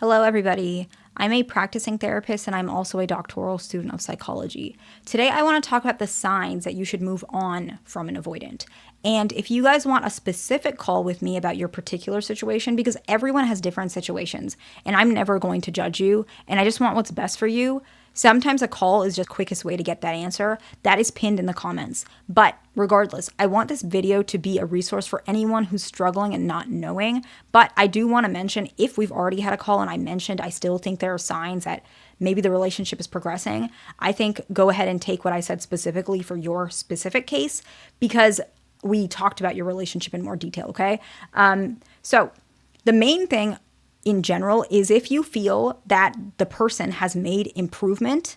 Hello, everybody. I'm a practicing therapist and I'm also a doctoral student of psychology. Today, I want to talk about the signs that you should move on from an avoidant. And if you guys want a specific call with me about your particular situation, because everyone has different situations and I'm never going to judge you and I just want what's best for you. Sometimes a call is just the quickest way to get that answer. That is pinned in the comments. But regardless, I want this video to be a resource for anyone who's struggling and not knowing. But I do want to mention, if we've already had a call and I mentioned I still think there are signs that maybe the relationship is progressing, I think go ahead and take what I said specifically for your specific case, because we talked about your relationship in more detail, okay? So the main thing in general is if you feel that the person has made improvement,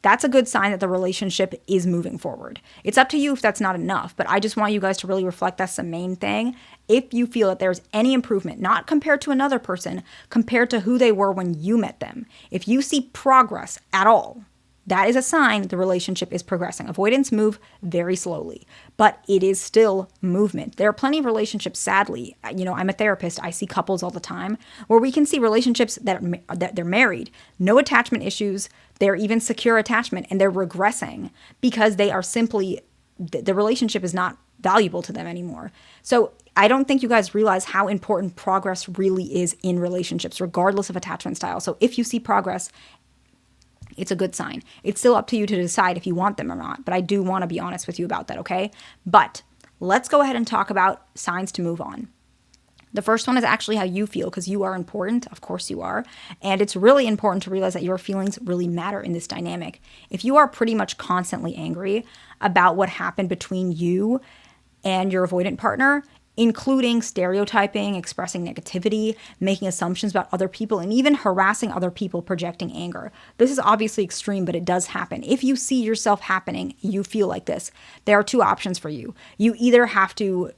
that's a good sign that the relationship is moving forward. It's up to you if that's not enough, but I just want you guys to really reflect that's the main thing. If you feel that there's any improvement, not compared to another person, compared to who they were when you met them, if you see progress at all, that is a sign the relationship is progressing. Avoidants move very slowly, but it is still movement. There are plenty of relationships, sadly. I'm a therapist. I see couples all the time where we can see relationships that they're married, no attachment issues, they're even secure attachment, and they're regressing because they are simply, the relationship is not valuable to them anymore. So I don't think you guys realize how important progress really is in relationships, regardless of attachment style. So if you see progress, it's a good sign. It's still up to you to decide if you want them or not, but I do want to be honest with you about that, okay? But let's go ahead and talk about signs to move on. The first one is actually how you feel, because you are important. Of course you are. And it's really important to realize that your feelings really matter in this dynamic. If you are pretty much constantly angry about what happened between you and your avoidant partner, including stereotyping, expressing negativity, making assumptions about other people, and even harassing other people, projecting anger. This is obviously extreme, but it does happen. If you see yourself happening, you feel like this, there are two options for you. You either have to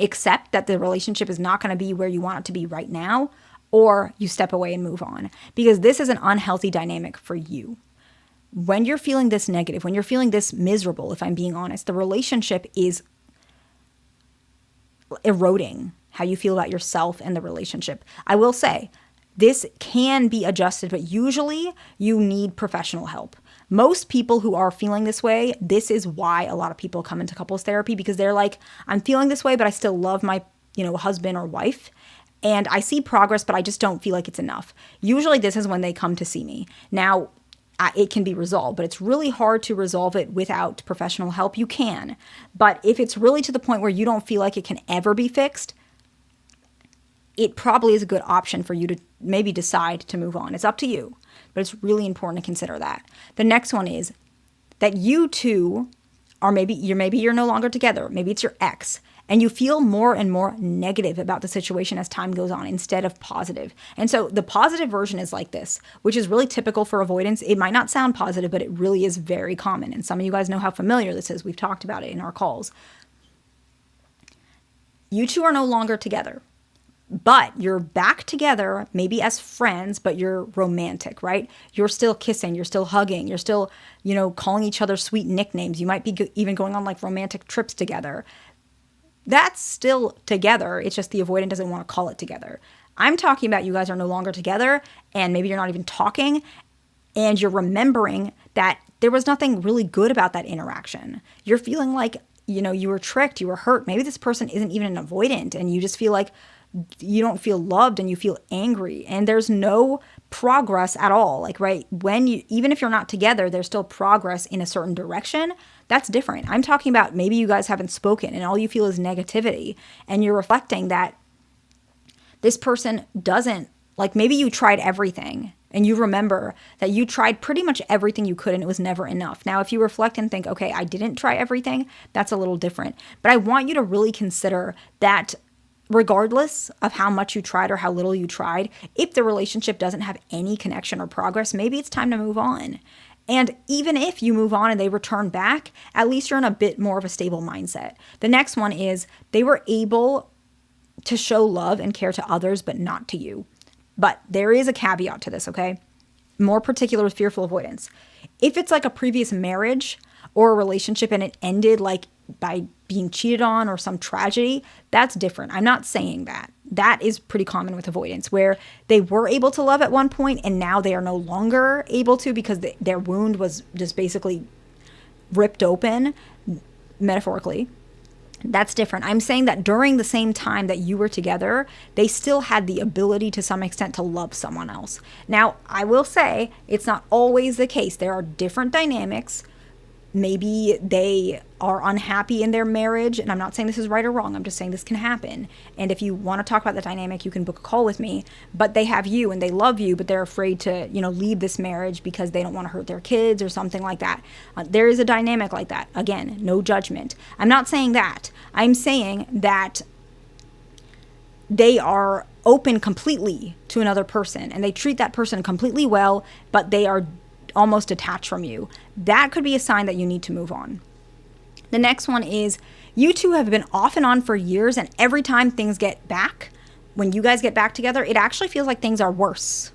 accept that the relationship is not going to be where you want it to be right now, or you step away and move on, because this is an unhealthy dynamic for you. When you're feeling this negative, when you're feeling this miserable, if I'm being honest, the relationship is eroding how you feel about yourself and the relationship. I will say this can be adjusted, but usually you need professional help. Most people who are feeling this way, this is why a lot of people come into couples therapy, because they're like, I'm feeling this way, but I still love my, husband or wife. And I see progress, but I just don't feel like it's enough. Usually this is when they come to see me. Now, it can be resolved, but it's really hard to resolve it without professional help. You can, but if it's really to the point where you don't feel like it can ever be fixed, it probably is a good option for you to maybe decide to move on. It's up to you, but it's really important to consider that. The next one is that you two are maybe you're no longer together. Maybe it's your ex, and you feel more and more negative about the situation as time goes on instead of positive. And so the positive version is like this, which is really typical for avoidance. It might not sound positive, but it really is very common. And some of you guys know how familiar this is. We've talked about it in our calls. You two are no longer together, but you're back together, maybe as friends, but you're romantic, right? You're still kissing, you're still hugging, you're still, calling each other sweet nicknames. You might be even going on like romantic trips together. That's still together. It's just the avoidant doesn't want to call it together. I'm talking about you guys are no longer together, and maybe you're not even talking, and you're remembering that there was nothing really good about that interaction. You're feeling like, you were tricked, you were hurt. Maybe this person isn't even an avoidant, and you just feel like you don't feel loved and you feel angry, and there's no progress at all. Like, right, even if you're not together, there's still progress in a certain direction. That's different. I'm talking about maybe you guys haven't spoken and all you feel is negativity, and you're reflecting that this person doesn't, like, maybe you tried everything and you remember that you tried pretty much everything you could and it was never enough. Now, if you reflect and think, okay, I didn't try everything, that's a little different. But I want you to really consider that regardless of how much you tried or how little you tried, if the relationship doesn't have any connection or progress, maybe it's time to move on. And even if you move on and they return back, at least you're in a bit more of a stable mindset. The next one is they were able to show love and care to others, but not to you. But there is a caveat to this, okay? More particular with fearful avoidance. If it's like a previous marriage or a relationship and it ended like by being cheated on or some tragedy, that's different. I'm not saying that. That is pretty common with avoidance, where they were able to love at one point and now they are no longer able to because their wound was just basically ripped open, metaphorically. That's different. I'm saying that during the same time that you were together, they still had the ability to some extent to love someone else. Now, I will say it's not always the case. There are different dynamics. Maybe they are unhappy in their marriage, and I'm not saying this is right or wrong. I'm just saying this can happen. And if you want to talk about the dynamic, you can book a call with me. But they have you and they love you, but they're afraid to, leave this marriage because they don't want to hurt their kids or something like that. There is a dynamic like that. Again, no judgment. I'm not saying that. I'm saying that they are open completely to another person and they treat that person completely well, but they are almost detached from you. That could be a sign that you need to move on. The next one is you two have been off and on for years, and every time things get back, when you guys get back together, it actually feels like things are worse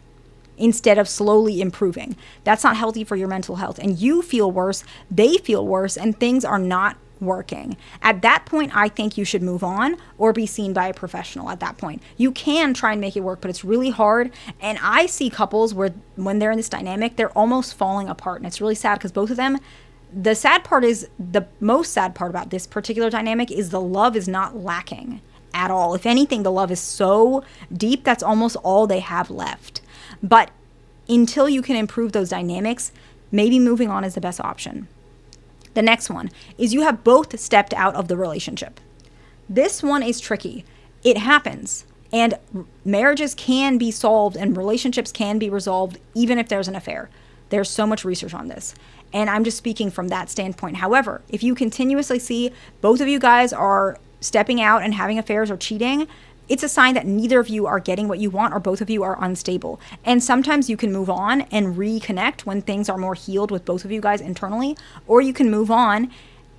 instead of slowly improving. That's not healthy for your mental health. And you feel worse, they feel worse, and things are not working. At that point, I think you should move on or be seen by a professional at that point. You can try and make it work, but it's really hard. And I see couples where when they're in this dynamic, they're almost falling apart. And it's really sad because both of them, the most sad part about this particular dynamic is the love is not lacking at all. If anything, the love is so deep, that's almost all they have left. But until you can improve those dynamics, maybe moving on is the best option. The next one is you have both stepped out of the relationship. This one is tricky. It happens. And marriages can be solved and relationships can be resolved even if there's an affair. There's so much research on this. And I'm just speaking from that standpoint. However, if you continuously see both of you guys are stepping out and having affairs or cheating, it's a sign that neither of you are getting what you want or both of you are unstable. And sometimes you can move on and reconnect when things are more healed with both of you guys internally, or you can move on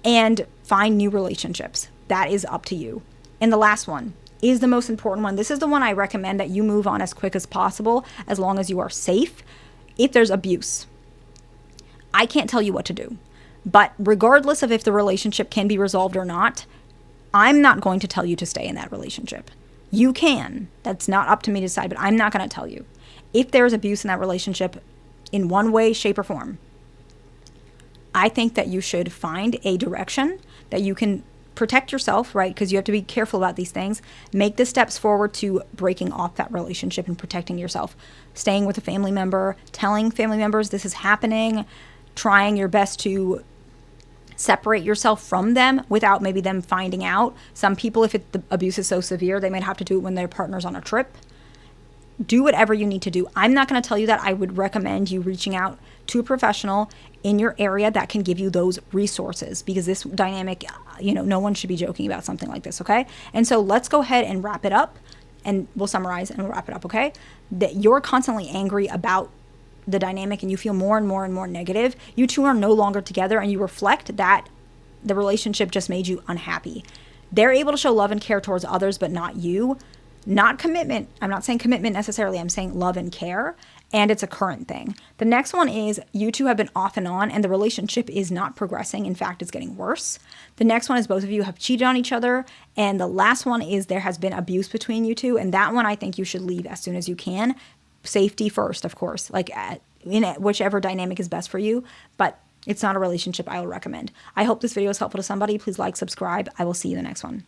and find new relationships. That is up to you. And the last one is the most important one. This is the one I recommend that you move on as quick as possible, as long as you are safe. If there's abuse, I can't tell you what to do. But regardless of if the relationship can be resolved or not, I'm not going to tell you to stay in that relationship. You can. That's not up to me to decide, but I'm not going to tell you. If there's abuse in that relationship in one way, shape, or form, I think that you should find a direction that you can protect yourself, right? Because you have to be careful about these things. Make the steps forward to breaking off that relationship and protecting yourself. Staying with a family member, telling family members this is happening, trying your best to separate yourself from them without maybe them finding out. Some people, if the abuse is so severe, they might have to do it when their partner's on a trip. Do whatever you need to do. I'm not going to tell you that. I would recommend you reaching out to a professional in your area that can give you those resources, because this dynamic, no one should be joking about something like this, okay? And so let's go ahead and wrap it up, and we'll summarize and we'll wrap it up, okay? That you're constantly angry about the dynamic and you feel more and more and more negative. You two are no longer together, and you reflect that the relationship just made you unhappy. They're able to show love and care towards others, but not you. Not commitment. I'm not saying commitment necessarily. I'm saying love and care. And it's a current thing. The next one is you two have been off and on and the relationship is not progressing. In fact, it's getting worse. The next one is both of you have cheated on each other. And the last one is there has been abuse between you two. And that one I think you should leave as soon as you can. Safety first, of course, in whichever dynamic is best for you. But it's not a relationship I will recommend. I hope this video is helpful to somebody. Please like, subscribe. I will see you in the next one.